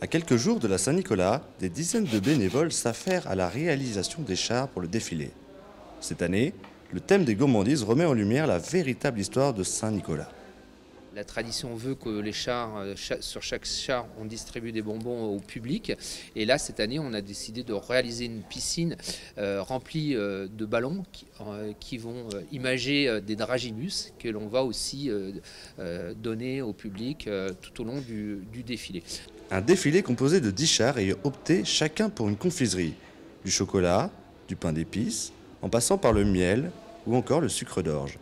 À quelques jours de la Saint-Nicolas, des dizaines de bénévoles s'affairent à la réalisation des chars pour le défilé. Cette année, le thème des gourmandises remet en lumière la véritable histoire de Saint-Nicolas. La tradition veut que les chars, sur chaque char, on distribue des bonbons au public. Et là, cette année, on a décidé de réaliser une piscine remplie de ballons qui vont imager des dragibus que l'on va aussi donner au public tout au long du défilé. Un défilé composé de 10 chars ayant opté chacun pour une confiserie. Du chocolat, du pain d'épices, en passant par le miel ou encore le sucre d'orge.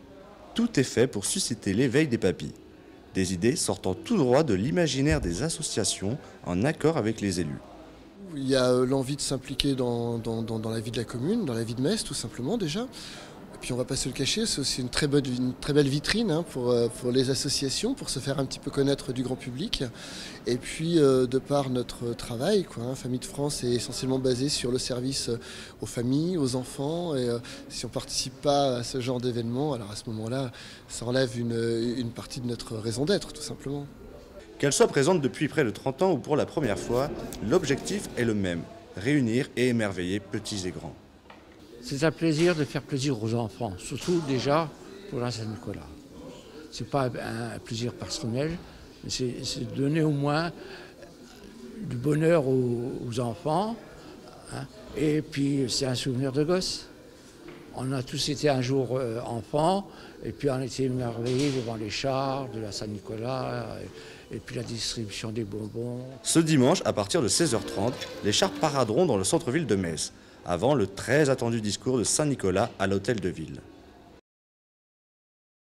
Tout est fait pour susciter l'éveil des papilles. Des idées sortant tout droit de l'imaginaire des associations en accord avec les élus. Il y a l'envie de s'impliquer dans la vie de la commune, dans la vie de Metz tout simplement déjà. Et puis on va pas se le cacher, c'est aussi une très belle vitrine pour les associations, pour se faire un petit peu connaître du grand public. Et puis de par notre travail, Famille de France est essentiellement basée sur le service aux familles, aux enfants. Et si on ne participe pas à ce genre d'événement, alors à ce moment-là, ça enlève une partie de notre raison d'être tout simplement. Qu'elle soit présente depuis près de 30 ans ou pour la première fois, l'objectif est le même, réunir et émerveiller petits et grands. C'est un plaisir de faire plaisir aux enfants, surtout déjà pour la Saint-Nicolas. Ce n'est pas un plaisir personnel, mais c'est donner au moins du bonheur aux enfants. Et puis c'est un souvenir de gosse. On a tous été un jour enfants, et puis on était émerveillés devant les chars de la Saint-Nicolas, et puis la distribution des bonbons. Ce dimanche, à partir de 16h30, les chars paraderont dans le centre-ville de Metz, avant le très attendu discours de Saint-Nicolas à l'hôtel de ville.